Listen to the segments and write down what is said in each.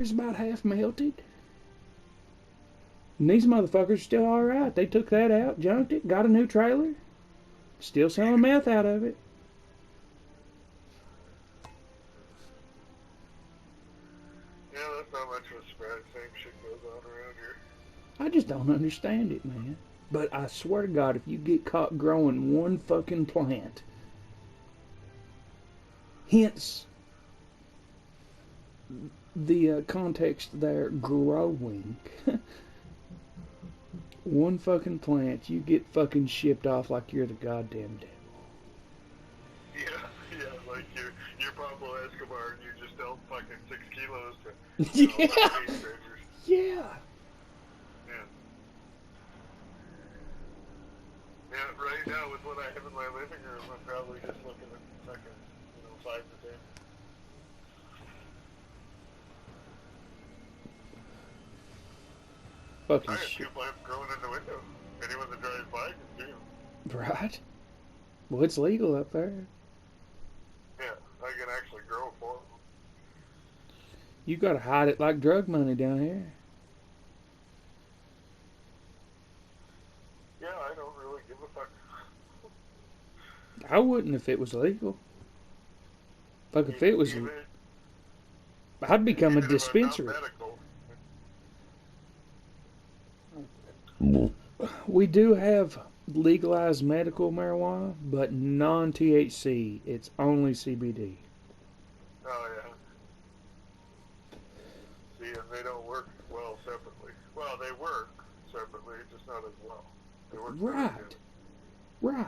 It's about half melted. And these motherfuckers are still alright. They took that out, junked it, got a new trailer. Still selling meth out of it. Yeah, that's not much of a surprise. Same shit goes on around here. I just don't understand it, man. But I swear to God, if you get caught growing one fucking plant, hence the context there, growing, one fucking plant, you get fucking shipped off like you're the goddamn devil. Yeah, like you're Pablo Escobar and you just dealt fucking 6 kilos to Yeah, fucking 8 strangers. yeah. Yeah. Yeah, right now with what I have in my living room, I'm probably just looking at fucking, 5 to 10. Fucking I have shit. 2 plants growing in the window. Anyone that drives by can see them. Right? Well, it's legal up there. Yeah, I can actually grow 4 of them. You gotta hide it like drug money down here. Yeah, I don't really give a fuck. I wouldn't if it was legal. Fuck, if it was, Even, I'd become a even if I'm not dispensary. medical. We do have legalized medical marijuana, but non-THC. It's only CBD. Oh, yeah. See, and they don't work well separately. Well, they work separately, just not as well. They work Right. Right.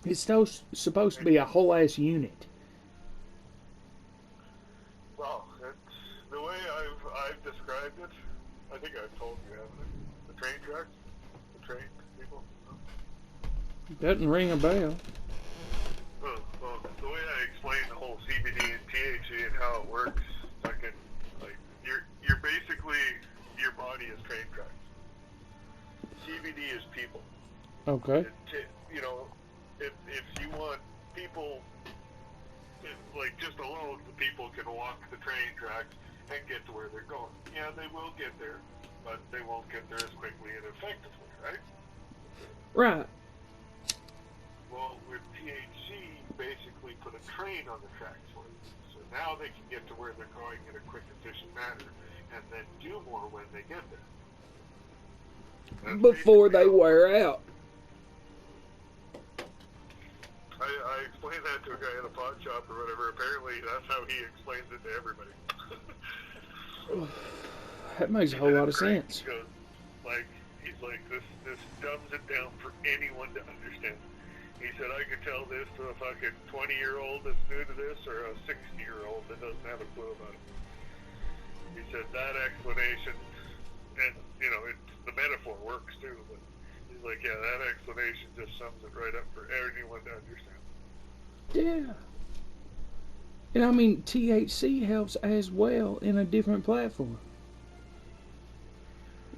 It's supposed to be a whole ass unit. Well, it's the way I've described it. I think I've told you, haven't I? The train tracks, the train people. Doesn't ring a bell. Well, the way I explain the whole CBD and THC and how it works, like you're basically, your body is train tracks. CBD is people. Okay. If you want people, like just alone, the people can walk the train tracks and get to where they're going. Yeah, they will get there, but they won't get there as quickly and effectively, right? Right. Well, with THC, you basically put a train on the tracks for them. So now they can get to where they're going in a quick, efficient manner and then do more when they get there. That's Before they how it wear works. out. I explained that to a guy at a pot shop or whatever. Apparently, that's how he explains it to everybody. That makes a whole lot of sense. He goes, he's like, this dumbs it down for anyone to understand. He said, I could tell this to a fucking 20-year-old that's new to this or a 60-year-old that doesn't have a clue about it. He said, that explanation, and, the metaphor works too, but he's like, yeah, that explanation just sums it right up for anyone to understand. Yeah. And I mean, THC helps as well in a different platform.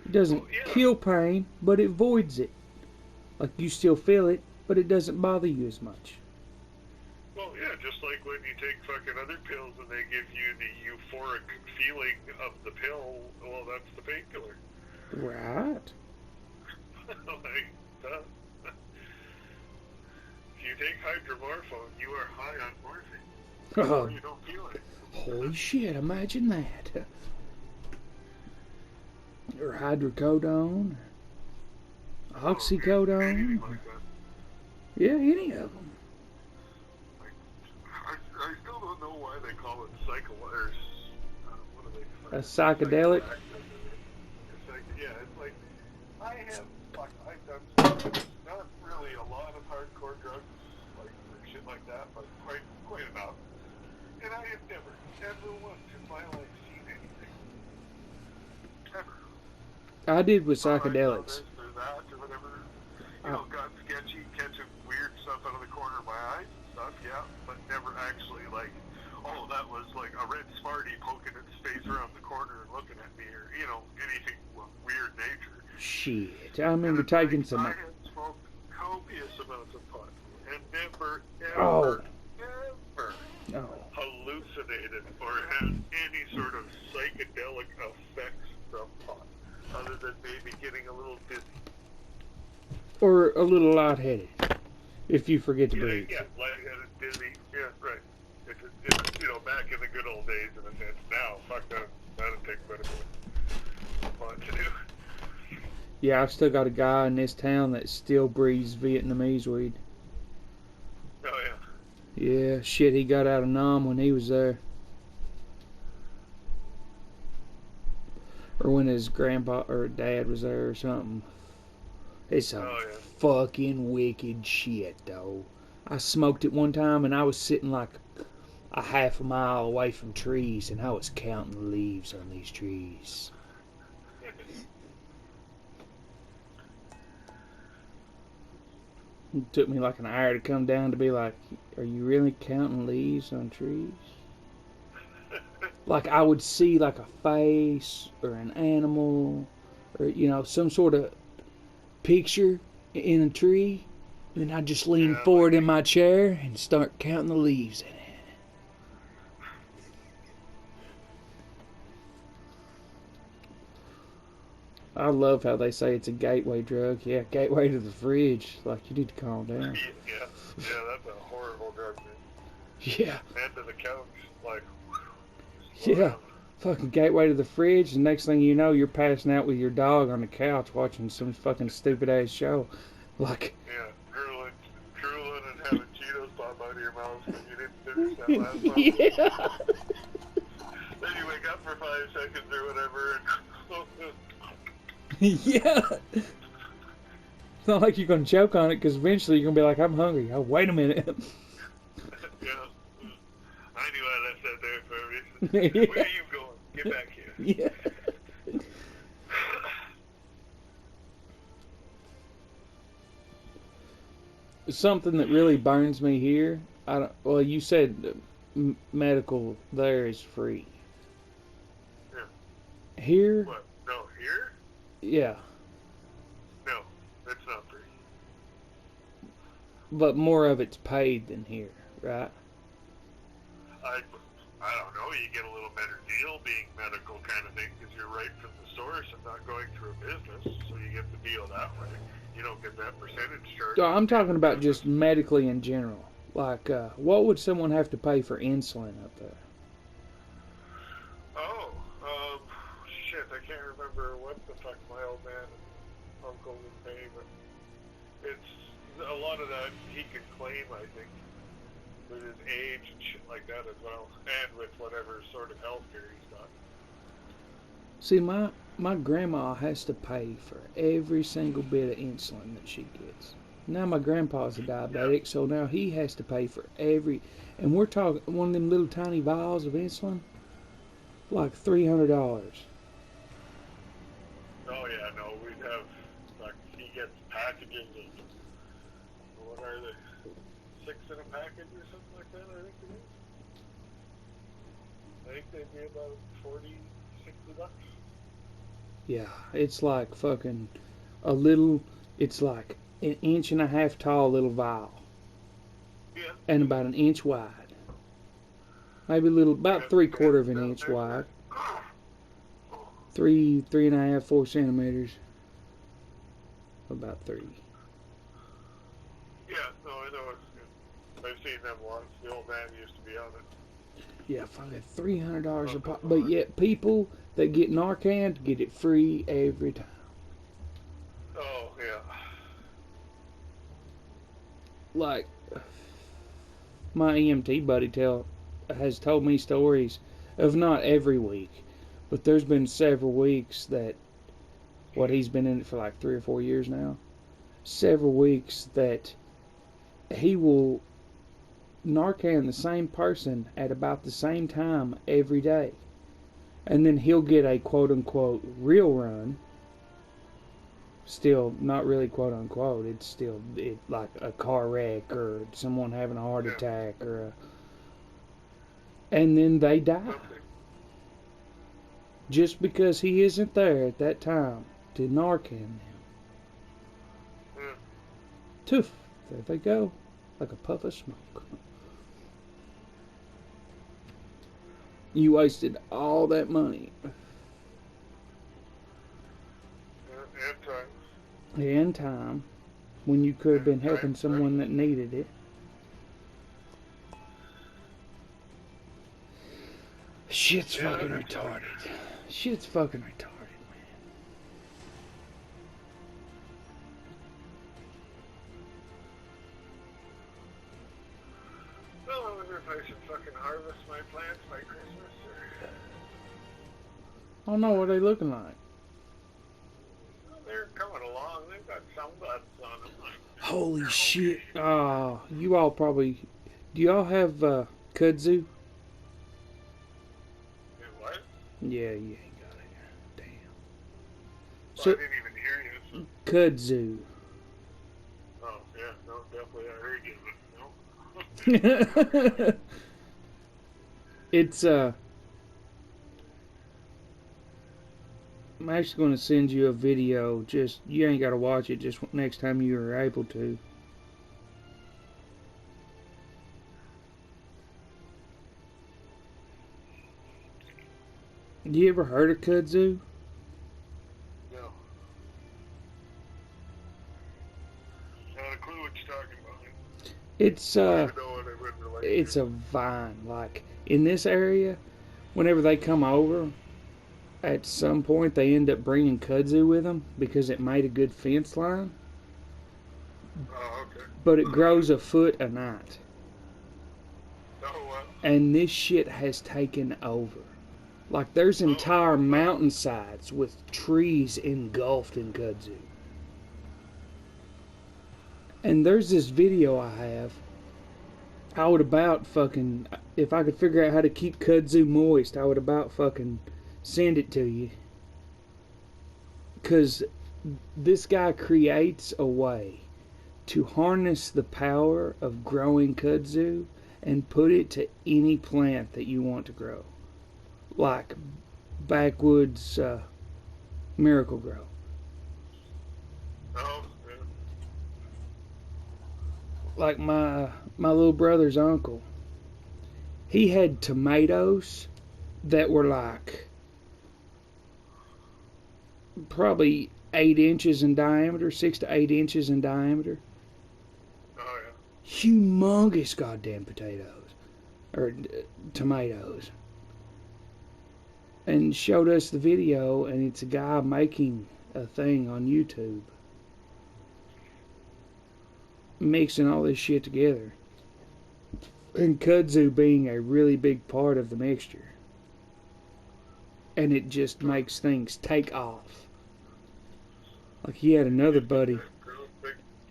It doesn't kill pain, but it voids it. Like, you still feel it, but it doesn't bother you as much. Well, yeah, just like when you take fucking other pills and they give you the euphoric feeling of the pill, well, that's the painkiller. Right. If you take hydromorphone, you are high on morphine. Oh, You don't feel it. holy shit, imagine that. Or hydrocodone, oxycodone. Like that. Yeah, any of them. I still don't know why they call it what are they? A psychedelic. Yeah, it's like, I've done not really a lot of hardcore drugs, like or shit like that, but quite enough. And I have never once in my life seen anything. Ever. I did with I saw psychedelics. this or that or whatever. Got sketchy, catching weird stuff out of the corner of my eyes and stuff, yeah, but never actually like, oh, that was like a red Smartie poking its face around the corner and looking at me, or anything of weird nature. Shit, I remember taking some. I had smoked copious amounts of pot and never, Oh. ever Oh. hallucinated hallucinated or has any sort of psychedelic effects from pot, other than maybe getting a little dizzy. Or a little lightheaded, if you forget to Yeah, breathe. yeah, lightheaded, dizzy. Yeah, right. It's back in the good old days in a sense. Now, fuck that. That'd take quite a bit of fun to do. Yeah, I've still got a guy in this town that still breathes Vietnamese weed. Oh, yeah. Yeah, shit, he got out of Nam when he was there. Or when his grandpa or dad was there or something. It's some fucking wicked shit, though. I smoked it one time and I was sitting like a half a mile away from trees and I was counting the leaves on these trees. It took me like an hour to come down to be like, are you really counting leaves on trees? Like I would see like a face or an animal or some sort of picture in a tree, and then I'd just lean forward in my chair and start counting the leaves in it. I love how they say it's a gateway drug. Yeah, gateway to the fridge. Like, you need to calm down. Yeah, that's a horrible drug, man. Yeah. And to the couch, like, yeah. Fucking gateway to the fridge, and next thing you know, you're passing out with your dog on the couch watching some fucking stupid ass show. Like. Yeah, drooling and having Cheetos pop out of your mouth because you didn't finish that last one. Yeah. Then you wake up for 5 seconds or whatever and yeah. It's not like you're going to choke on it because eventually you're going to be like, I'm hungry. Oh, wait a minute. Yeah. I knew I left that there for a reason. Yeah. Where are you going? Get back here. Yeah. Something that really burns me here. Well, you said medical there is free. Yeah. Here? What? No, here? Yeah. No, that's not free. But more of it's paid than here, right? I don't know. You get a little better deal being medical kind of thing because you're right from the source and not going through a business, so you get the deal that way. You don't get that percentage charge. So I'm talking about just medically in general. Like, what would someone have to pay for insulin up there? Oh, shit, I can't remember what the fuck my old man and uncle would pay, but it's a lot of that he could claim, I think, with his age and shit like that as well, and with whatever sort of health care he's got. See, my grandma has to pay for every single bit of insulin that she gets. Now my grandpa's a diabetic, so now he has to pay for every, and we're talking one of them little tiny vials of insulin, like $300. Oh yeah, no, we'd have, like, he gets packages of, what are they, 6 in a package or something like that, I think it is. I think they'd be about 40, 60 bucks. Yeah, it's like fucking a little, it's like an 1.5 inch tall little vial. Yeah. And about 1 inch wide. Maybe a little, about 3/4 of an inch wide. 3.5, 4 centimeters. About 3. Yeah, no, I know it's good. I've seen them once. The old man used to be on it. Yeah, fucking $300 a pop. But yet people that get Narcan get it free every time. Oh, yeah. Like, my EMT buddy has told me stories of not every week, but there's been several weeks that, he's been in it for like 3 or 4 years now, several weeks that he will Narcan the same person at about the same time every day. And then he'll get a quote-unquote real run. Still not really quote-unquote. It's still like a car wreck or someone having a heart attack and then they die. Just because he isn't there at that time to Narcan them. Toof. There they go. Like a puff of smoke. You wasted all that money And time. and time when you could have been And helping time, someone that needed it. Shit's Yeah, fucking that's retarded. Shit's fucking retarded, man. Well, I wonder if I should fucking harvest my plants by Christmas or... I don't know what they looking like. Well, they're coming along. They've got some buds on them. Holy shit. You all probably... Do y'all have kudzu? What? Yeah, you ain't got it. Damn. Well, So, I didn't even hear you. So. kudzu. Oh, yeah, no, definitely I heard you, but no. It's, I'm actually going to send you a video. Just, you ain't got to watch it just next time you are able to. You ever heard of kudzu? No. Not a clue what you're talking about. It's, I don't even know what it would relate it's to. a vine. Like, in this area, whenever they come over, at some point they end up bringing kudzu with them because it made a good fence line. Oh, okay. But it grows a foot a night. Oh, well. And this shit has taken over. Like, there's entire mountainsides with trees engulfed in kudzu. And there's this video I have. I would about fucking... If I could figure out how to keep kudzu moist, I would about fucking send it to you. Because this guy creates a way to harness the power of growing kudzu and put it to any plant that you want to grow. Like backwoods Miracle Grow. Oh, yeah. Like my little brother's uncle. He had tomatoes that were like probably 8 inches in diameter, 6 to 8 inches in diameter. Oh, yeah. Humongous goddamn potatoes. Or tomatoes. And showed us the video, and it's a guy making a thing on YouTube. Mixing all this shit together. And kudzu being a really big part of the mixture. And it just makes things take off. Like he had another buddy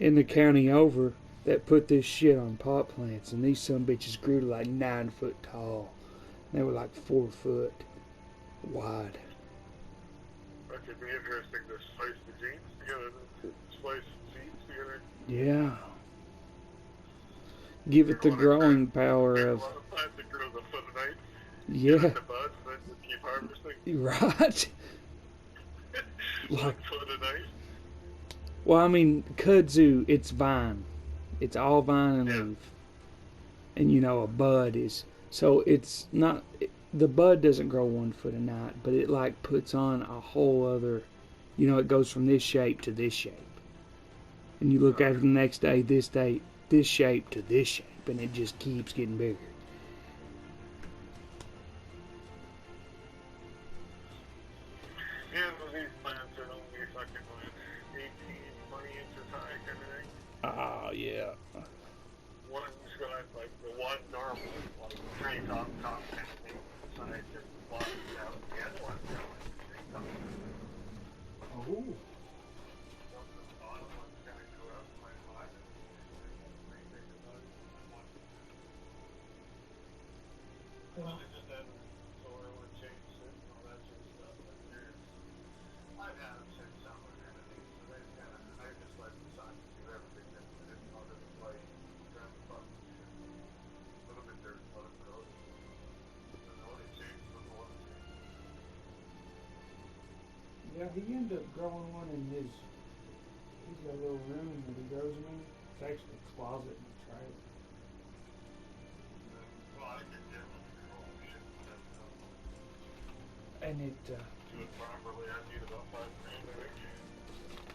in the county over that put this shit on pot plants, and these some bitches grew to like 9 foot tall. They were like 4 foot wide. That could be interesting to slice the genes together, splice seeds together. Yeah. Give it the growing power of... A lot of plants that grows a foot a night. Yeah. Get it the buds, and then just keep harvesting. Right? 1 foot a night. Well, I mean, kudzu, it's vine. It's all vine and leaf. And, you know, a bud is... So it's not... The bud doesn't grow 1 foot a night, but it, like, puts on a whole other... You know, it goes from this shape to this shape. And you look at it the next day, this shape to this shape, and it just keeps getting bigger. Yeah, well, these plants are only fucking 18, 20 inches high kind of thing. Ah, yeah. One's got like the one normal, like tree top kind of thing. Side just blocks out. The other one's got like a tree top. Oh. The bottom one's kind of go up quite high. Well, they just had solar would change it and all that sort of stuff. But there's, I've had them since summer and everything, so they've kind of, I just let the sun do everything that I didn't know that was like around the bottom. A little bit there, a lot of growth. I know they changed the whole thing. Yeah, he ended up growing one in his... He's got a little room that he grows them in. It's actually a closet and a trailer. Well, I could definitely grow shit. And it, Do it properly, I need about $5 grand, I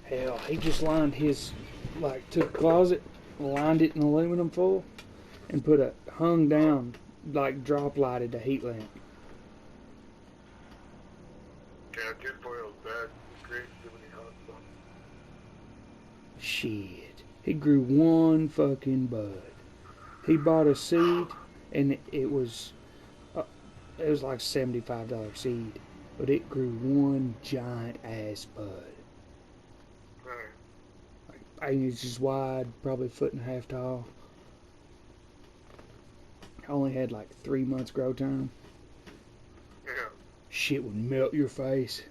think. hell, he just lined his, like, took a closet, lined it in aluminum foil, and put a hung down, like, drop lighted a heat lamp. Yeah, tinfoil's bad. It creates too many hot stuff. Shit. He grew one fucking bud. He bought a seed, and it was like $75 seed, but it grew one giant ass bud. Right. Like 8 inches wide, probably a foot and a half tall. Only had like 3 months grow time. Yeah. Shit would melt your face.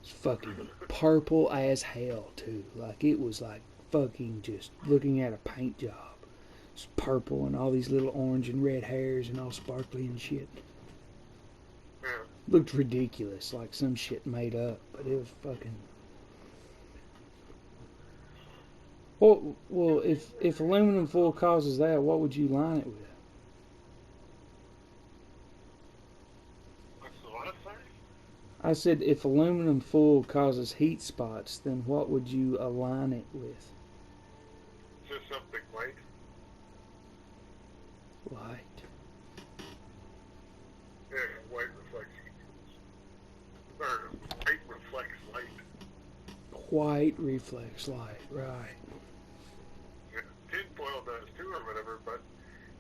It's fucking purple as hell too. Like it was like fucking just looking at a paint job. It's purple and all these little orange and red hairs and all sparkly and shit. Yeah. Looked ridiculous, like some shit made up, but it was fucking. Well, if aluminum foil causes that, what would you line it with? What's the last thing? I said if aluminum foil causes heat spots, then what would you align it with? Just something white. Light. Yeah, white reflects heat. Or white reflects light. White reflex light, right. Yeah, tinfoil does too or whatever, but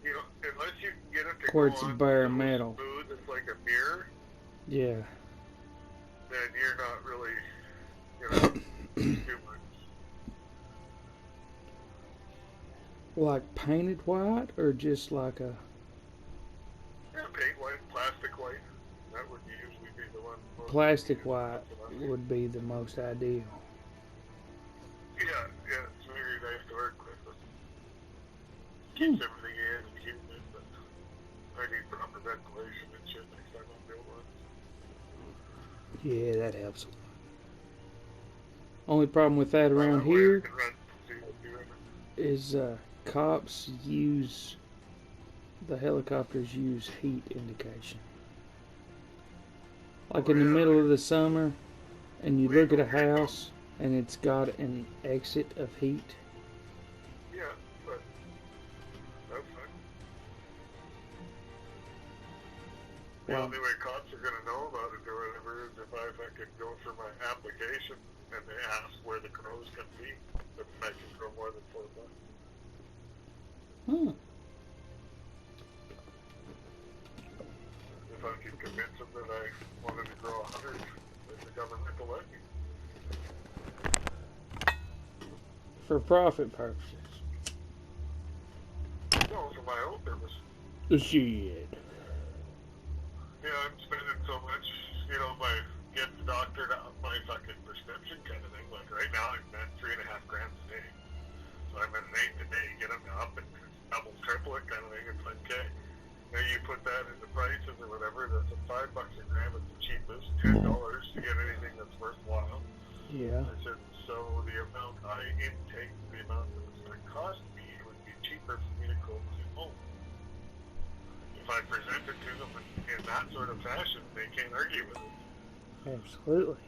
you know, unless you can get it to Quartz go on bare so metal. smooth it's like a mirror, Yeah. then you're not really, you know, too much. Like painted white or just like a Yeah, paint white, plastic white. That would usually be the one. plastic white would be the most ideal. Yeah, it's very nice to work with. But keeps everything in and keeps it, but I need proper ventilation and shit next time I build one. Yeah, that helps. Only problem with that around That way I here can run, see what you're doing. is cops use, the helicopters use heat indication. Like in the middle of the summer, and you look at a house and it's got an exit of heat. Yeah, but that's fine. The Wow. only way cops are going to know about it or whatever is if I could go through my application and they ask where the crows can be, if I can grow more than 4 months. Huh. If I could convince them that I wanted to grow 100, then the government will let me. For profit purposes. No, for my own purpose. Shit. Yeah, I'm spending so much, you know, my getting doctored out my fucking prescription kind of thing. Like right now I'm at 3.5 grams a day. So I'm at an 8 a day, get them up and double, triple it kind of thing. It's like, okay. Now you put that into prices or whatever, that's a $5 a gram, it's the cheapest, $10 to get anything that's worthwhile. Yeah. I said, so the amount I intake, the amount that it's going to cost me, it would be cheaper for me to go to home. If I present it to them in that sort of fashion, they can't argue with it. Absolutely.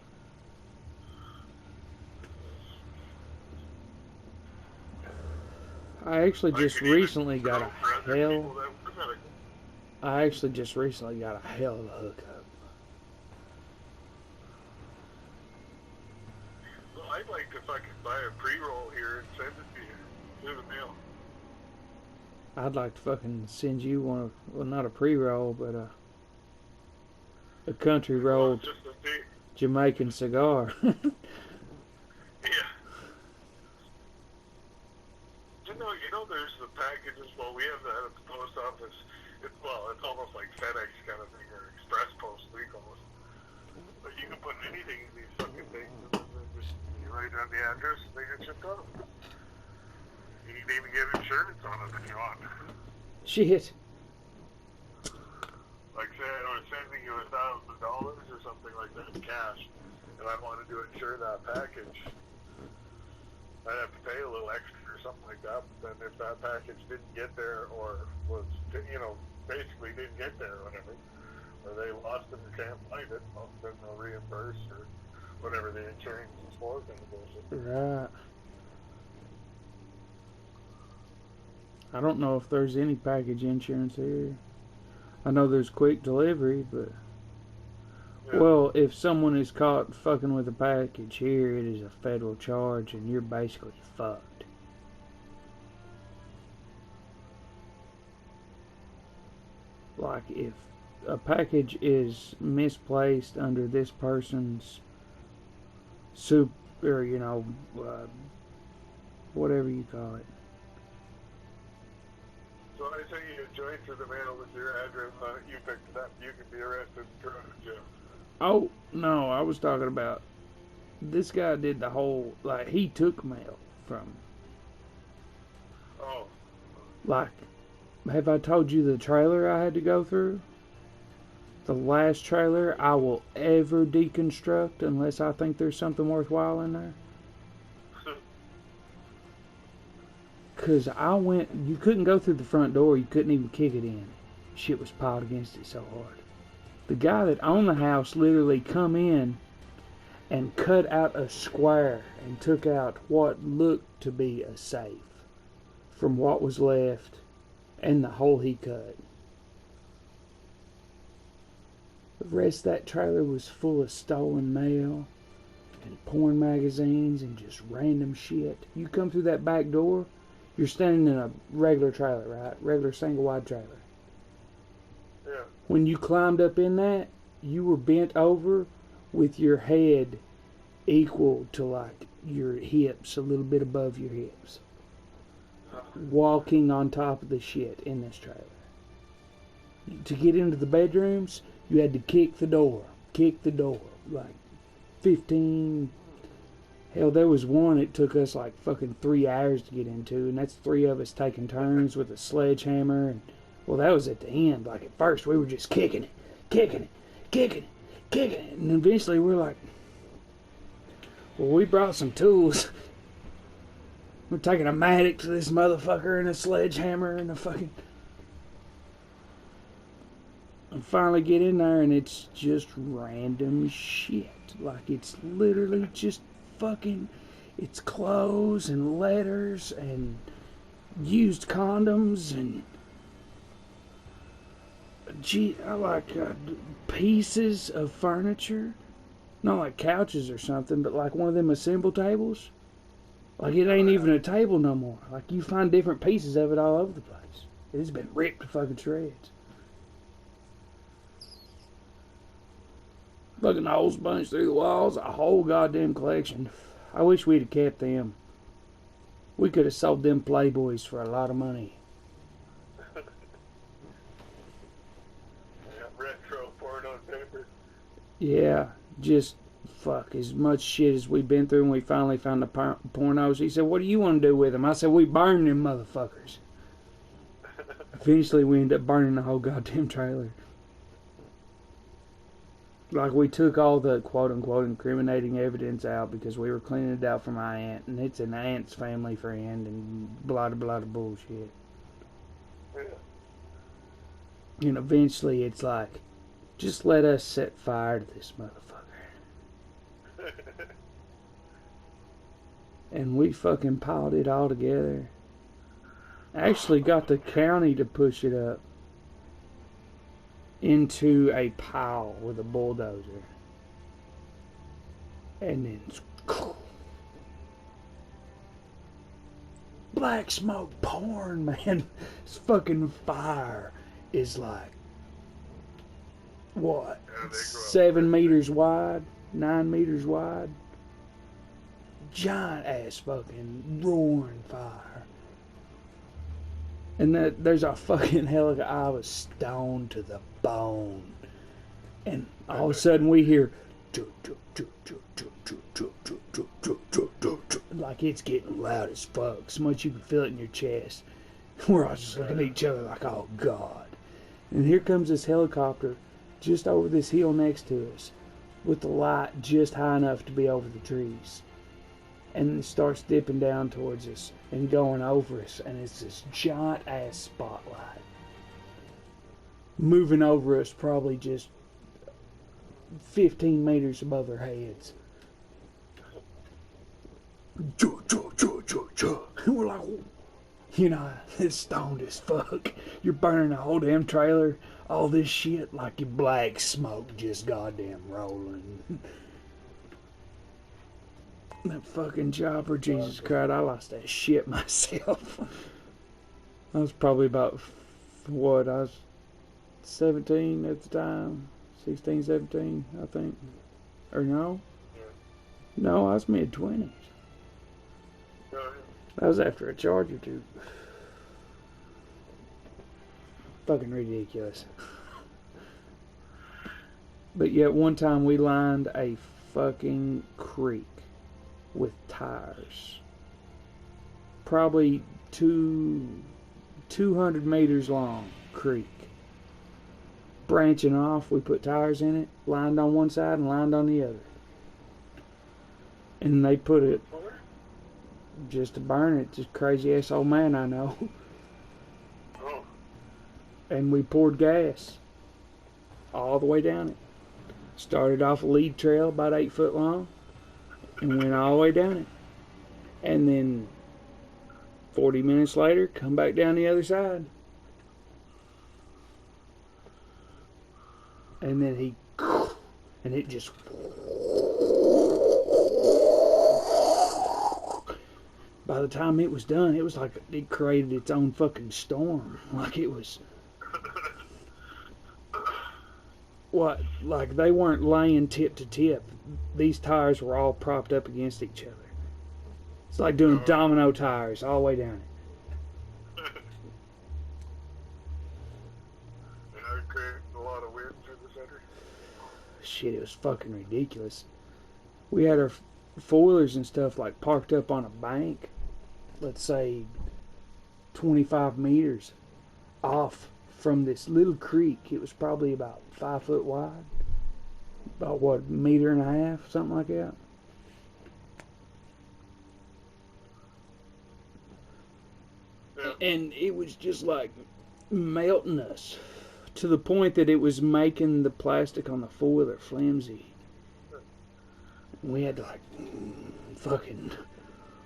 I actually just recently got a hell. I actually just recently got a hell of a hookup. Well, I'd like to fucking buy a pre-roll here and send it to you through the mail. I'd like to fucking send you one of, well, not a pre-roll, but a country rolled Just a thing. Jamaican cigar. Yeah. You know, there's the packages. Well, we have that at the post office. It's almost like FedEx kind of thing, or Express Post, we call it. But you can put anything in these fucking things, and then just you write down the address, and they get shipped off. You can even get insurance on it if you want. Shit. Like, say I was sending you $1,000 or something like that in cash, and I wanted to insure that package, I'd have to pay a little extra or something like that. But then if that package didn't get there, or was, you know, basically didn't get there or whatever, or they lost it and can't find it, most of them they'll reimburse or whatever the insurance is for, kind of bullshit. Right. I don't know if there's any package insurance here. I know there's quick delivery, but... Yeah. Well, if someone is caught fucking with a package here, it is a federal charge, and you're basically fucked. Like, if a package is misplaced under this person's or, whatever you call it. So I sent you a joint to the mail with your address on it. You picked it up. You can be arrested and thrown in jail. Oh, no, I was talking about this guy did the whole, like, he took mail from. Oh. Like, have I told you the trailer I had to go through? The last trailer I will ever deconstruct unless I think there's something worthwhile in there. Because you couldn't go through the front door, you couldn't even kick it in. Shit was piled against it so hard. The guy that owned the house literally come in and cut out a square and took out what looked to be a safe from what was left and the hole he cut. The rest of that trailer was full of stolen mail and porn magazines and just random shit. You come through that back door, you're standing in a regular trailer, right? Regular single wide trailer. Yeah. When you climbed up in that, you were bent over with your head equal to like your hips, a little bit above your hips. Walking on top of the shit in this trailer. To get into the bedrooms, you had to kick the door. Like 15... Hell, there was one it took us like fucking 3 hours to get into, and that's 3 of us taking turns with a sledgehammer. And well, that was at the end. Like at first, we were just kicking it, and eventually we're like, well, we brought some tools. We're taking a mattock to this motherfucker and a sledgehammer and a fucking... And finally get in there, and it's just random shit. Like, it's literally just fucking... It's clothes and letters and used condoms and... pieces of furniture. Not like couches or something, but like one of them assemble tables. Like, it ain't even a table no more. Like, you find different pieces of it all over the place. It's been ripped to fucking shreds. Fucking holes bunched through the walls. A whole goddamn collection. I wish we'd have kept them. We could have sold them Playboys for a lot of money. Yeah, retro porn on paper. Yeah, just fuck as much shit as we've been through, and we finally found the pornos. He said, what do you want to do with them? I said, we burn them motherfuckers. Eventually we ended up burning the whole goddamn trailer. Like, we took all the quote-unquote incriminating evidence out because we were cleaning it out for my aunt, and it's an aunt's family friend, and blah-blah-blah bullshit. Yeah. And eventually it's like, just let us set fire to this motherfucker. And we fucking piled it all together. Actually got the county to push it up into a pile with a bulldozer. And then black smoke porn, man. This fucking fire is like, what? 7 meters wide, 9 meters wide. Giant ass fucking roaring fire. And there's a fucking helicopter. I was stoned to the bone. And all of a sudden we hear like it's getting loud as fuck. So much you can feel it in your chest. We're all just looking at each other like, oh God. And here comes this helicopter just over this hill next to us with the light just high enough to be over the trees. And it starts dipping down towards us and going over us, and it's this giant ass spotlight. moving over us probably just 15 meters above their heads. Choo, choo, choo, choo, choo. And we're like, you know, it's stoned as fuck. You're burning a whole damn trailer, all this shit, like your black smoke just goddamn rolling. That fucking chopper, Jesus Christ, I lost that shit myself. I was probably about, what, I was 17 at the time. 16, 17, I think. Or no? No, I was mid-20s. That was after a Charger, dude. Fucking ridiculous. But yet one time we lined a fucking creek with tires. Probably 200 meters long creek. Branching off, we put tires in it, lined on one side and lined on the other. And they put it just to burn it, just crazy ass old man I know. Oh. And we poured gas all the way down it. Started off a lead trail about 8 foot long and went all the way down it. And then 40 minutes later, come back down the other side. And then and it just, by the time it was done, it was like it created its own fucking storm. Like it was, what, like they weren't laying tip to tip. These tires were all propped up against each other. It's like doing domino tires all the way down it. A lot of wind through the center. Shit, it was fucking ridiculous. We had our foilers and stuff like parked up on a bank, let's say 25 meters off from this little creek. It was probably about 5 foot wide, about what, meter and a half, something like that. Yeah. And it was just like melting us to the point that it was making the plastic on the foiler flimsy. We had to like fucking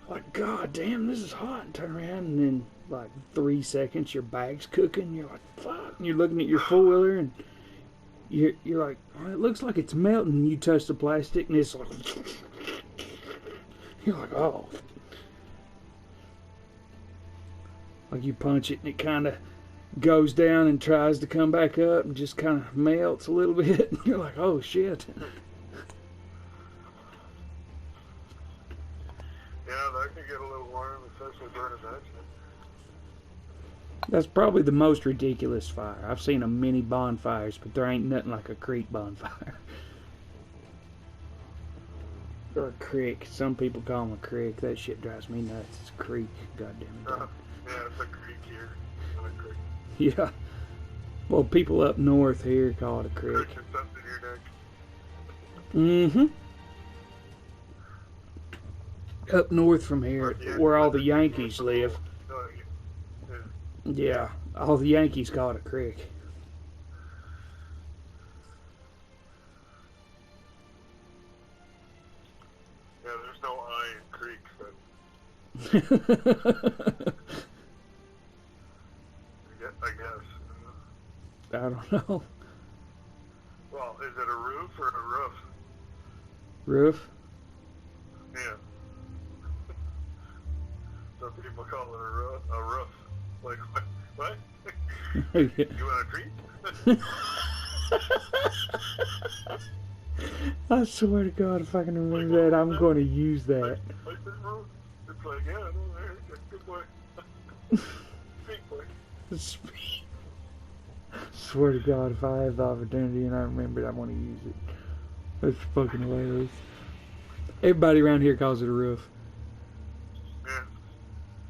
like, god damn, this is hot, and turn around, and then like 3 seconds your bag's cooking. You're like, fuck, and you're looking at your foiler and you're like, oh, it looks like it's melting. You touch the plastic and it's like, you're like, oh, like you punch it and it kind of goes down and tries to come back up and just kind of melts a little bit. And you're like, oh shit. Yeah, that can get a little warm, especially burning that shit. That's probably the most ridiculous fire. I've seen a many bonfires, but there ain't nothing like a creek bonfire. Or a creek. Some people call them a creek. That shit drives me nuts. It's a creek. Goddamn it. Yeah, it's a creek here. Not a creek. Yeah. Well, people up north here call it a creek. Creek is something in your neck. Mm-hmm. Up north from here, where all the Yankees live. Yeah, all the Yankees call it a creek. Yeah, there's no I in creek, but I guess. I don't know. Well, is it a roof or a roof? Roof? Yeah. Some people call it a roof. Like, what? You want a treat? I swear to God, if I can remember that, I'm going to use that. Like this roof? It's like, yeah, no, there, good boy. Sweet boy. Sweet. Swear to God, if I have the opportunity and I remember it, I want to use it. That's fucking hilarious. Everybody around here calls it a roof. Yeah.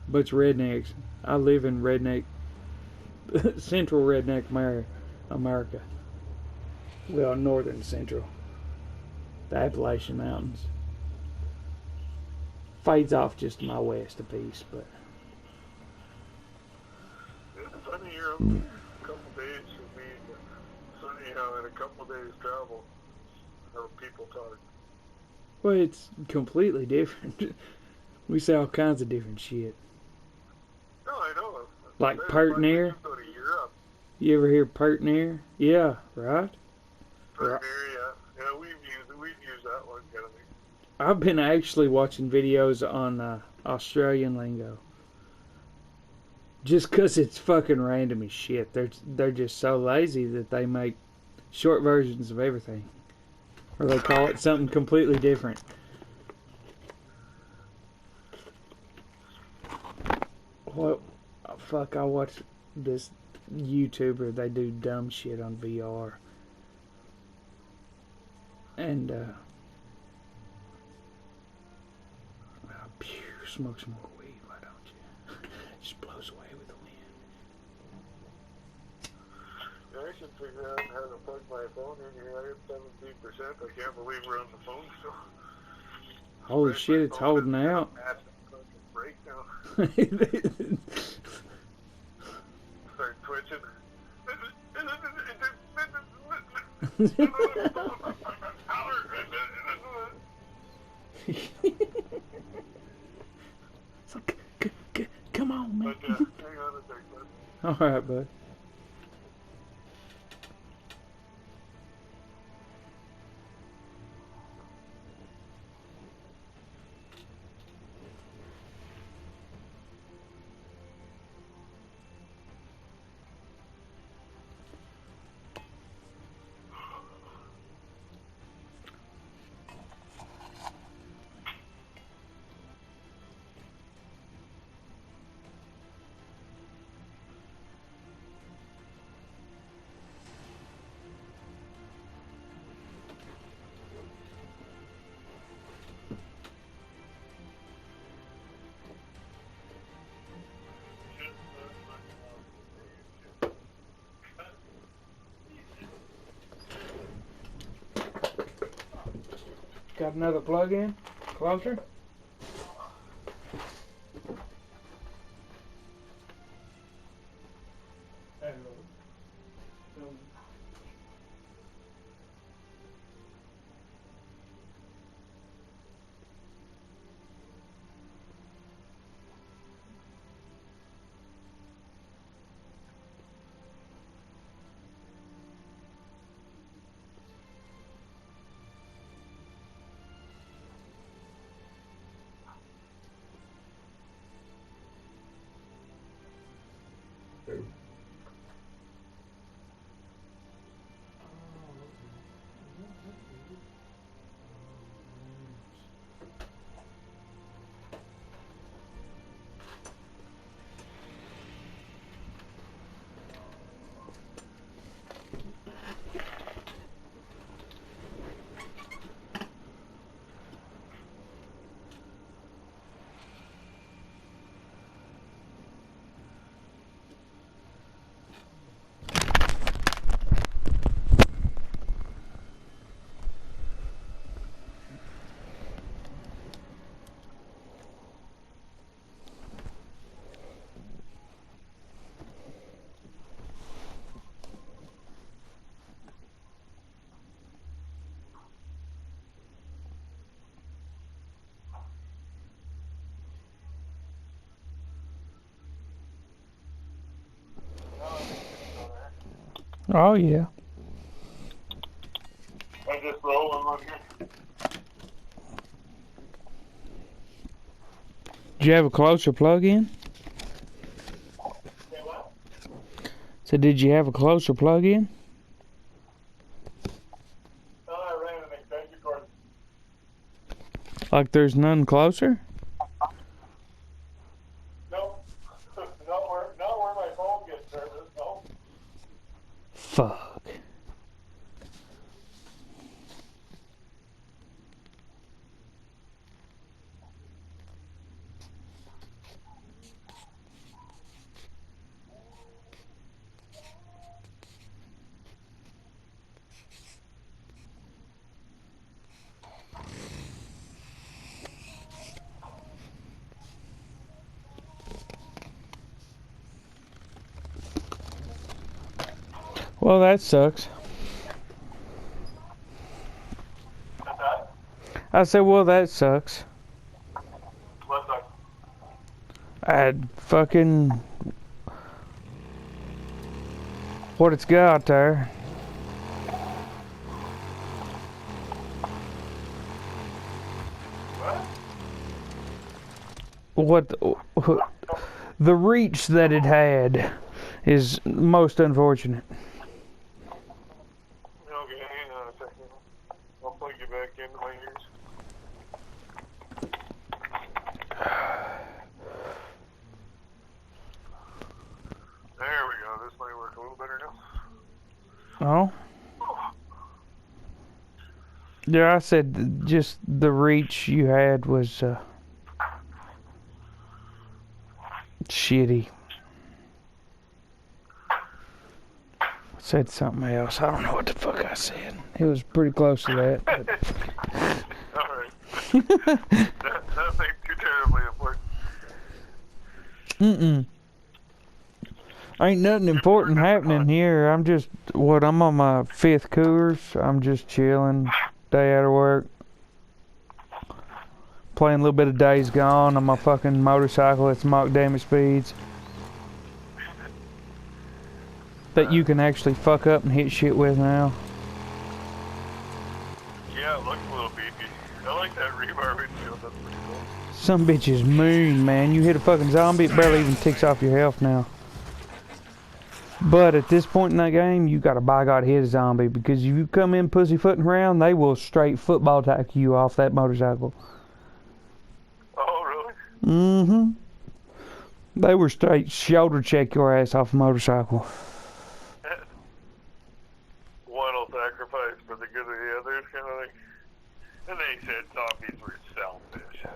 But it's rednecks. I live in redneck, central redneck America. Well, northern central. The Appalachian Mountains. Fades off just to my west a piece, but... It's funny, you're up there a couple days for me. in a couple of days travel, how people talk. Well, it's completely different. We say all kinds of different shit. No, I know. Like That's pert why we near. just go to Europe. You ever hear pert near? Yeah, right? Pert near, yeah. Yeah, we've used that one kind of thing. I've been actually watching videos on Australian lingo. Just 'cause it's fucking random as shit. They're just so lazy that they make short versions of everything. Or they call it something completely different. Well, fuck, I watch this YouTuber. They do dumb shit on VR. And, smoke some more weed, why don't you? Just blows away with the wind. Yeah, I should figure out how to plug my phone in here. I have 17%. I can't believe we're on the phone still. Holy shit, it's holding out. Break now. Start twitching. So, come on, man. But, hang on a sec, bud. Alright, bud. Got another plug in? Closer? Oh, yeah. I just roll them on here. Did you have a closer plug in? Say what? So did you have a closer plug in? No, I ran an extension cord. Like there's none closer? No. Not where my phone gets service, no. Fuck. Well, that sucks. I said, well, that sucks. What's up? I fucking... What it's got there. What? The reach that it had is most unfortunate. Okay, hang on a second. I'll plug you back into my ears. There we go. This might work a little better now. Oh? Yeah, I said just the reach you had was shitty. I said something else. I don't know what the fuck I said. It was pretty close to that. But... Alright. Nothing too terribly important. Ain't nothing important happening here. I'm on my 5th Coors. I'm just chilling. Day out of work. Playing a little bit of Days Gone on my fucking motorcycle at mock damage speeds. That you can actually fuck up and hit shit with now. Yeah, it looks a little beefy. I like that rebar windshield. That's pretty cool. Some bitch is mean, man. You hit a fucking zombie, it barely even ticks off your health now. But at this point in that game, you gotta by God hit a zombie, because if you come in pussyfooting around, they will straight football tackle you off that motorcycle. Oh, really? Mm-hmm. They were straight shoulder check your ass off a motorcycle. One will sacrifice for the good of the others, kind of thing. And they said zombies were selfish.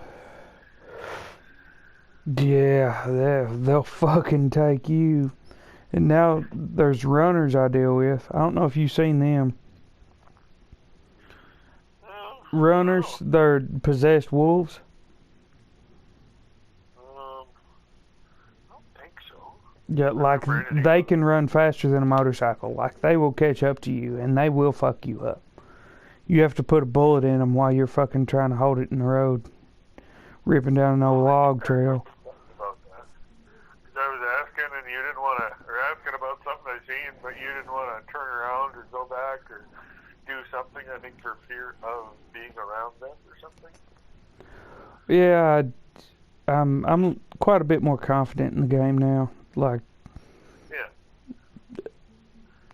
Yeah, they'll fucking take you. And now there's runners I deal with. I don't know if you've seen them. Runners, they're possessed wolves. I don't think so. Yeah, like they can run faster than a motorcycle. Like they will catch up to you and they will fuck you up. You have to put a bullet in them while you're fucking trying to hold it in the road. Ripping down an old log trail. About that. 'Cause I was asking and you didn't want to, or asking about something I seen, but you didn't want to turn around or go back or do something, I think, for fear of being around them or something. Yeah, I'm quite a bit more confident in the game now. Like, yeah,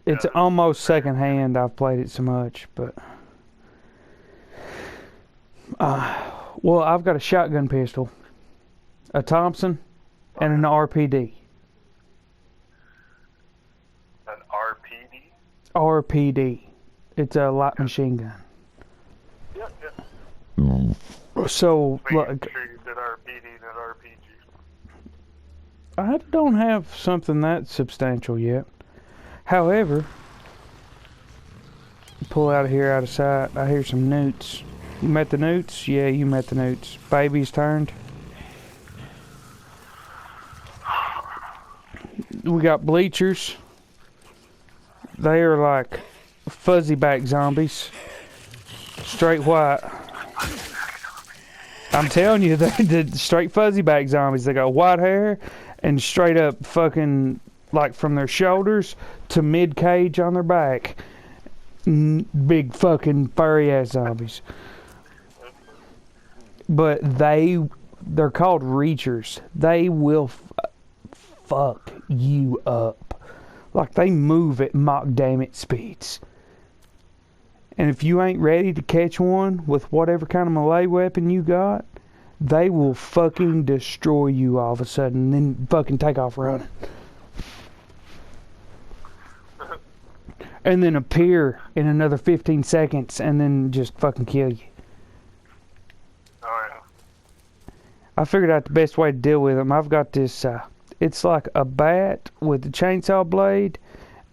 it's almost secondhand. I've played it so much, but well, I've got a shotgun pistol, a Thompson, and an RPD. An RPD? RPD. It's a light machine gun. Yeah. So, Making like, sure you said RPD, not RPG. I don't have something that substantial yet. However, pull out of here, out of sight. I hear some newts. You met the newts? Yeah, you met the newts. Baby's turned. We got bleachers. They are like fuzzy back zombies. Straight white. I'm telling you, they're straight fuzzy back zombies. They got white hair and straight up fucking, like from their shoulders to mid cage on their back. Big fucking furry ass zombies. But they're called reachers. They will fuck you up. Like they move at mock damage speeds. And if you ain't ready to catch one with whatever kind of melee weapon you got, they will fucking destroy you all of a sudden and then fucking take off running. And then appear in another 15 seconds and then just fucking kill you. Oh, yeah. I figured out the best way to deal with them. I've got this, it's like a bat with a chainsaw blade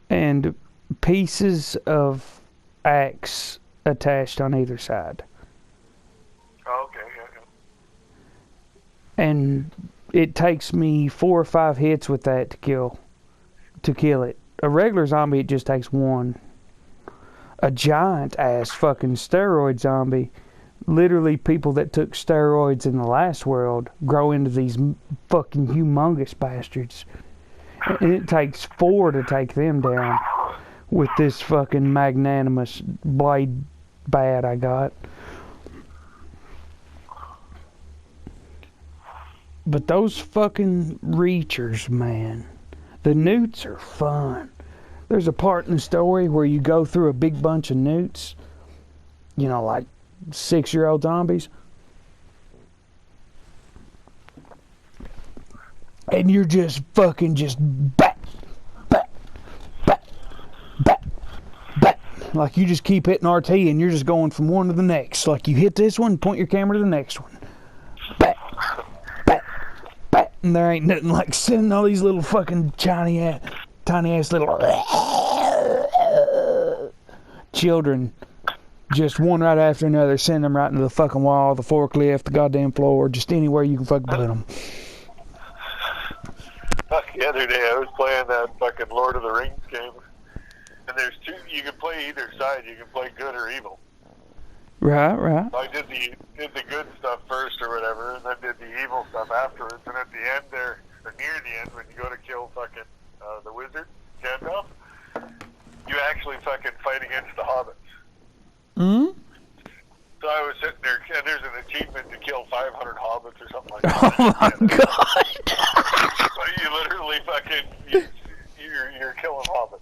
and pieces of axe attached on either side. Oh, okay, yeah. And it takes me 4 or 5 hits with that to kill it. A regular zombie, it just takes one. A giant ass fucking steroid zombie, literally people that took steroids in the last world grow into these fucking humongous bastards. And it takes 4 to take them down with this fucking magnanimous blade bat I got. But those fucking reachers, man, the newts are fun. There's a part in the story where you go through a big bunch of newts, you know, like 6-year-old zombies. And you're just fucking just bat, bat, bat, bat, bat. Like you just keep hitting RT and you're just going from one to the next. Like you hit this one, point your camera to the next one. Bat, bat, bat. And there ain't nothing like sending all these little fucking tiny ass little children, just one right after another, send them right into the fucking wall, the forklift, the goddamn floor, just anywhere you can fucking put them. The other day I was playing that fucking Lord of the Rings game, and there's two. You can play either side. You can play good or evil. Right, right. So I did the good stuff first or whatever, and then did the evil stuff afterwards. And at the end there, or near the end, when you go to kill fucking the wizard, Gandalf, you actually fucking fight against the hobbits. Hmm? So I was sitting there, and there's an achievement to kill 500 hobbits or something like that. Oh my god! So you literally fucking, you're killing hobbits.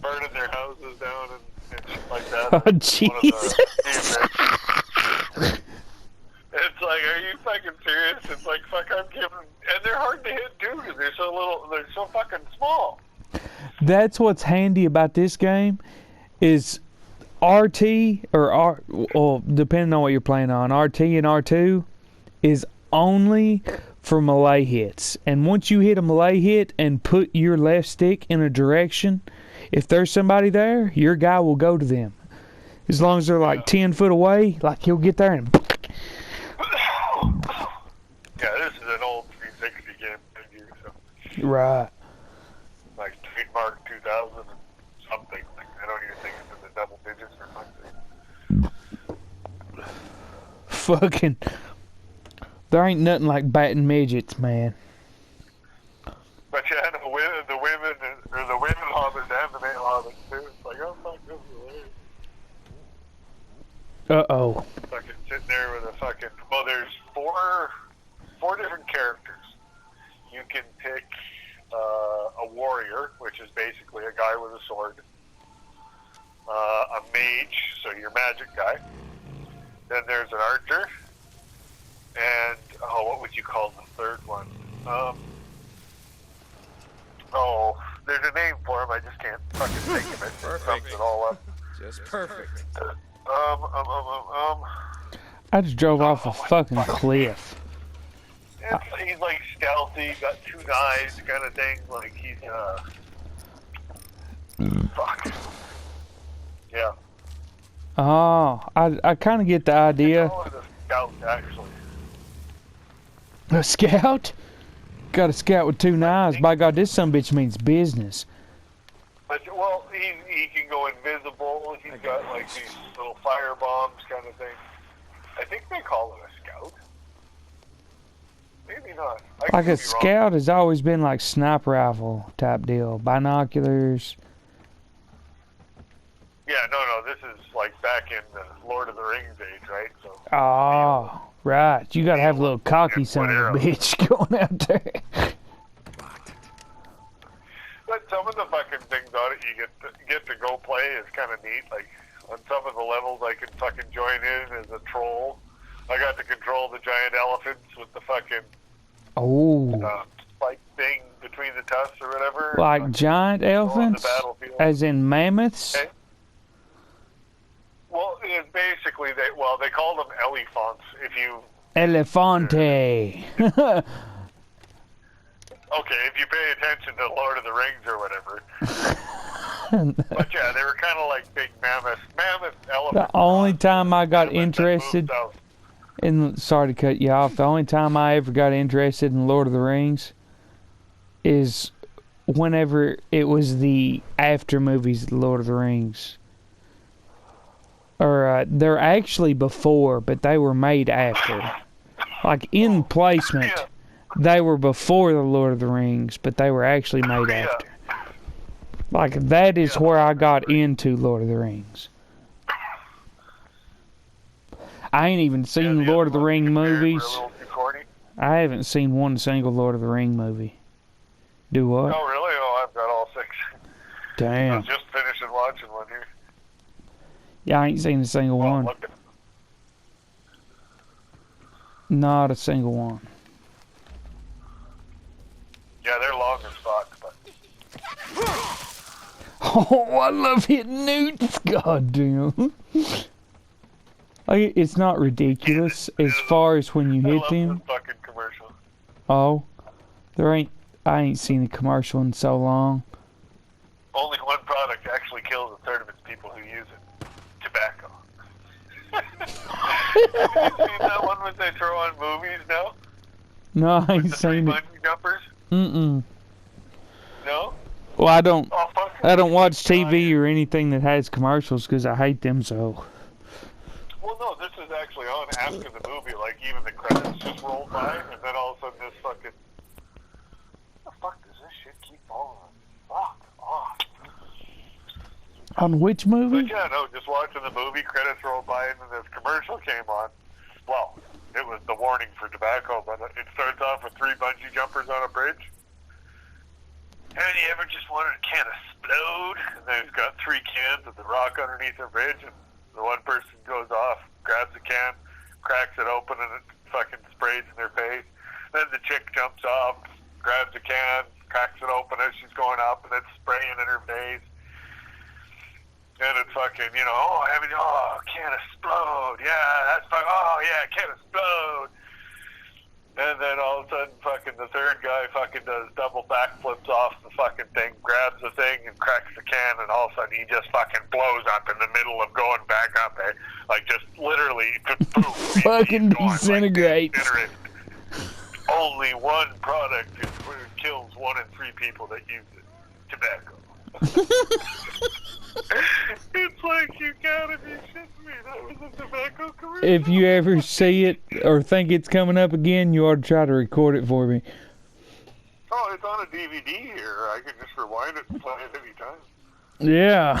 Burning their houses down and shit like that. Oh, Jesus. It's like, are you fucking serious? It's like, fuck, I'm giving, and they're hard to hit too, because they're so little, they're so fucking small. That's what's handy about this game, is RT, or R, well, depending on what you're playing on, RT and R2 is only for melee hits. And once you hit a melee hit and put your left stick in a direction, if there's somebody there, your guy will go to them. As long as they're like 10 foot away, like he'll get there and... Yeah, this is an old 360 game. So. Right. Like trademark 2000 and something. Like, I don't even think it's in the double digits or something. Fucking... There ain't nothing like batting midgets, man. But yeah, the women hobbits and the male hobbits too. It's like, oh fuck, this is hilarious. Uh-oh. Fucking sitting there with a fucking... Well, there's four different characters. You can pick a warrior, which is basically a guy with a sword. A mage, so your magic guy. Then there's an archer. And, what would you call the third one? There's a name for him, I just can't fucking think of it. It sums it all up. Just perfect. I just drove off a fucking cliff. He's like stealthy, got 2 knives kind of thing, like he's, fuck. Yeah. Oh, I kind of get the idea. They call it a scout, actually. A scout? Got a scout with 2 knives. By God, this sumbitch means business. But, well, he can go invisible. He's got, like, these little fire bombs kind of thing. I think they call it a scout. Maybe not. Like a scout has always been like sniper rifle type deal. Binoculars. Yeah, no, this is like back in the Lord of the Rings age, right? So. Oh, right. You gotta have a little cocky son of a bitch going out there. But some of the fucking things on it you get to go play is kind of neat. Like on some of the levels, I can fucking join in as a troll. I got to control the giant elephants with the fucking spike thing between the tusks or whatever. Like giant elephants, as in mammoths. Okay. Well, it's basically they call them elephants. If you Elefante. Okay, if you pay attention to Lord of the Rings or whatever. But yeah, they were kind of like big mammoth elephants. The only time I got interested in, sorry to cut you off, the only time I ever got interested in Lord of the Rings is whenever it was the after movies of Lord of the Rings. or they're actually before, but they were made after. Like in placement, Yeah. they were before the Lord of the Rings, but they were actually made Yeah. after. Like that is Yeah. where I got into Lord of the Rings. I ain't even seen the Lord other of the ones Ring compared were movies. a little too corny. I haven't seen one single Lord of the Ring movie. Do what? Oh, really? Oh, I've got all 6. I Damn. was just finishing watching one here. Yeah, I ain't seen a single Well, one. look at Not a single one. Yeah, they're long as fuck, but Oh, I love hitting newts. God damn. Like, it's not ridiculous as far as when you I hit love them. this fucking commercial. Oh, I ain't seen a commercial in so long. Only one product actually kills a third of its people who use it. Tobacco. Have you seen that one when they throw on movies now? No, I ain't With the 3 seen it. bungee jumpers? Mm-mm. No? Well, I don't watch God. TV or anything that has commercials because I hate them so. Well, no, this is actually on after the movie. Like, even the credits just roll by, and then all of a sudden this fucking... What the fuck does this shit keep falling on? Fuck off. On which But movie? yeah, no, just watching the movie, credits rolled by, and then this commercial came on. Well, it was the warning for tobacco, but it starts off with 3 bungee jumpers on a bridge. Have you ever just wanted a can explode? And then it's got 3 cans of the rock underneath the bridge, and the one person goes off, grabs a can, cracks it open, and it fucking sprays in their face. Then the chick jumps off, grabs a can, cracks it open as she's going up, and it's spraying in her face. And it's fucking, can explode. Yeah, that's fucking, oh yeah, can explode. And then all of a sudden, fucking the third guy fucking does double backflips off the fucking thing, grabs the thing and cracks the can, and all of a sudden he just fucking blows up in the middle of going back up. Like just literally, boom. Fucking he's going, disintegrates. Like, only one product kills 1 in 3 people that use it. Tobacco. It's like, you gotta be shitting me. That was a tobacco commercial. If you ever see it or think it's coming up again, you ought to try to record it for me. Oh, it's on a DVD here. I can just rewind it and play it anytime. Yeah.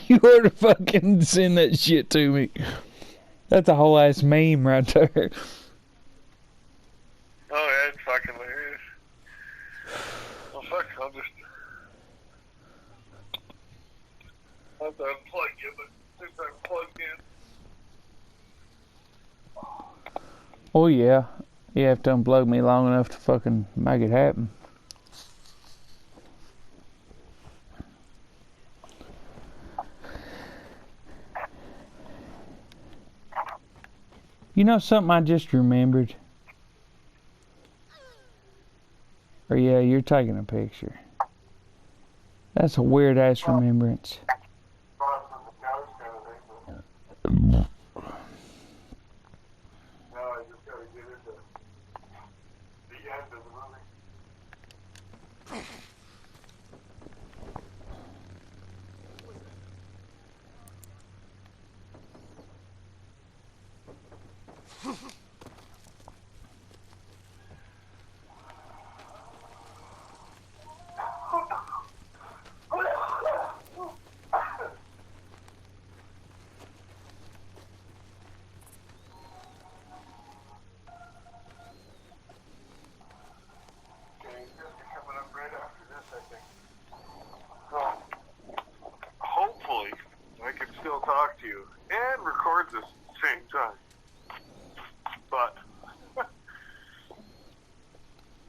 You ought to fucking send that shit to me. That's a whole ass meme right there. Oh, yeah, it's fucking hilarious. Well, fuck, I'll just... I'll have to unplug you, but since I'm plugged in... Oh yeah. You have to unplug me long enough to fucking make it happen. You know something I just remembered? Or yeah, you're taking a picture. That's a weird ass remembrance. Now I just gotta get into the end of the movie. Okay, it's gonna be coming up right after this, I think. So, hopefully, I can still talk to you and record this at the same time. But,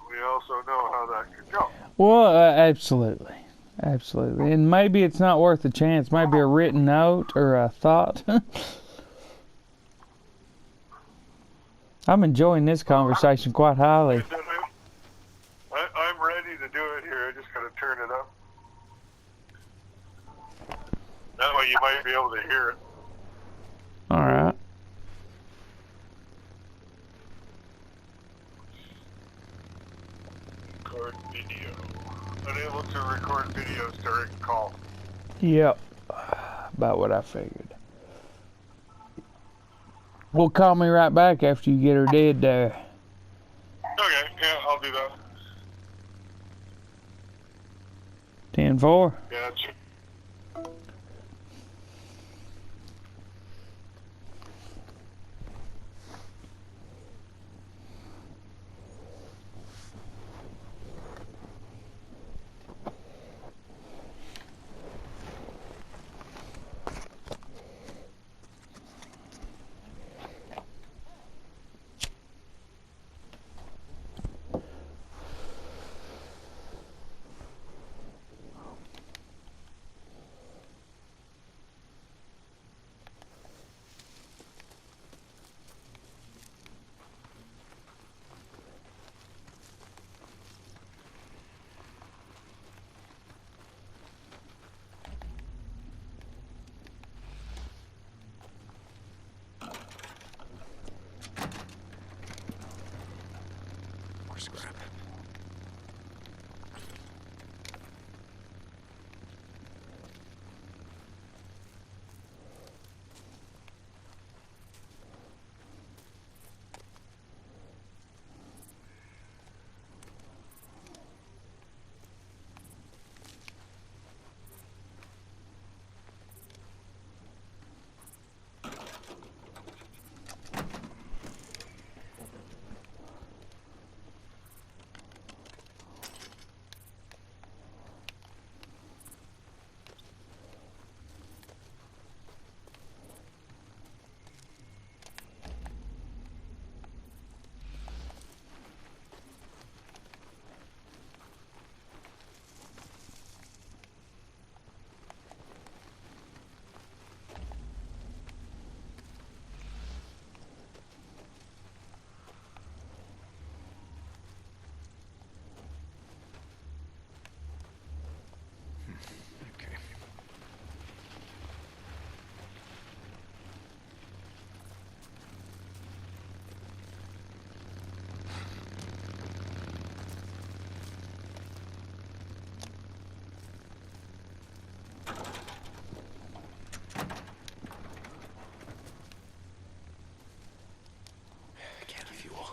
we also know how that could go. Well, absolutely. Absolutely. And maybe it's not worth a chance. Maybe a written note or a thought. I'm enjoying this conversation quite highly. I'm ready to do it here. I just gotta turn it up. That way you might be able to hear it. Alright. Record video. Unable to record videos during call. Yep. About what I figured. Well, call me right back after you get her dead there. Okay, yeah, I'll do that. 10-4. Yeah, that's it. More scrap. Okay. Can of fuel.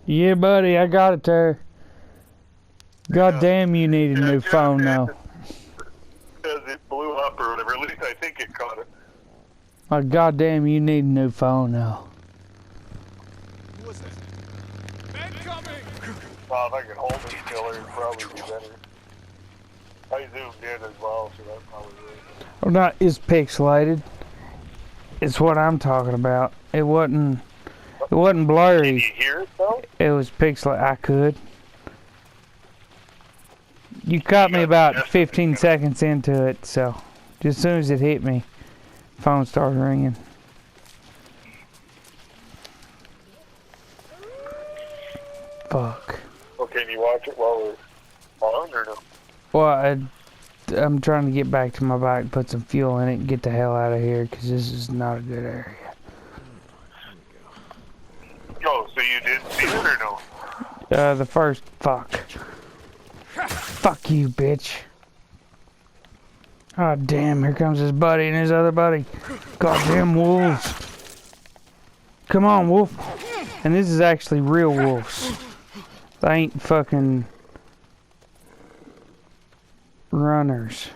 Yeah, buddy, I got it there. God damn, you need a new phone now. Because it blew up or whatever. At least I think it caught it. My goddamn, you need a new phone now. Who was that? Men coming! Well, if I could hold it still, it'd probably be better. I zoomed in as well, so that probably is. Or not, it's pixelated. It's what I'm talking about. It wasn't Can blurry. you hear it though? It was pixelated. I could. You caught me about 15 seconds into it, so just as soon as it hit me, phone started ringing. Fuck. Well, can you watch it while we're on or no? Well, I'm trying to get back to my bike, put some fuel in it, and get the hell out of here, because this is not a good area. Oh, so you did see it or no? The first, fuck. Fuck you, bitch. Oh, damn, here comes his buddy and his other buddy. Goddamn wolves. Come on, wolf. And this is actually real wolves. They ain't fucking runners.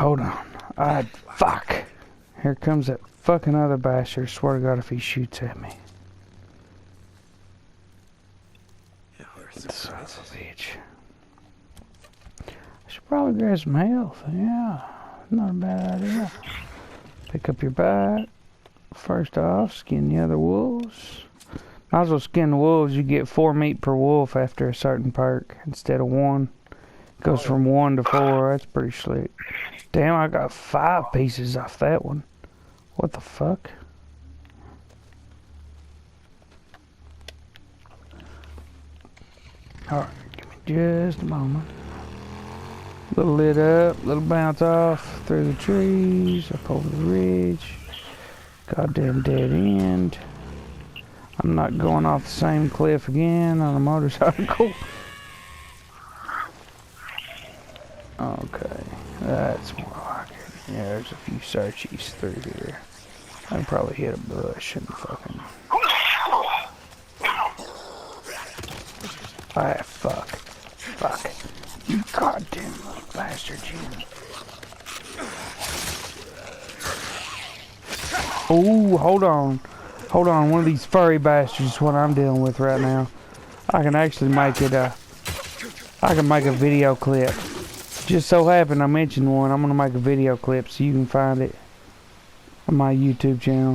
hold on. Fuck. Here comes that fucking other bastard. Swear to God if he shoots at me. Yeah, Son of a bitch. I should probably grab some health. Yeah, not a bad idea. Pick up your bite. First off, skin the other wolves. Might as well skin the wolves. You get 4 meat per wolf after a certain perk instead of 1. Goes from 1 to 4. That's pretty slick. Damn, I got 5 pieces off that one. What the fuck? Alright, give me just a moment. Little lit up, little bounce off through the trees, up over the ridge. Goddamn dead end. I'm not going off the same cliff again on a motorcycle. Okay, that's more like it. Yeah, there's a few searchies through here. I can probably hit a bush and fucking... Ah, fuck. Fuck. You goddamn little bastard, you. Oh, hold on. Hold on, one of these furry bastards is what I'm dealing with right now. I can actually make it I can make a video clip. Just so happened I mentioned one. I'm gonna make a video clip so you can find it on my YouTube channel.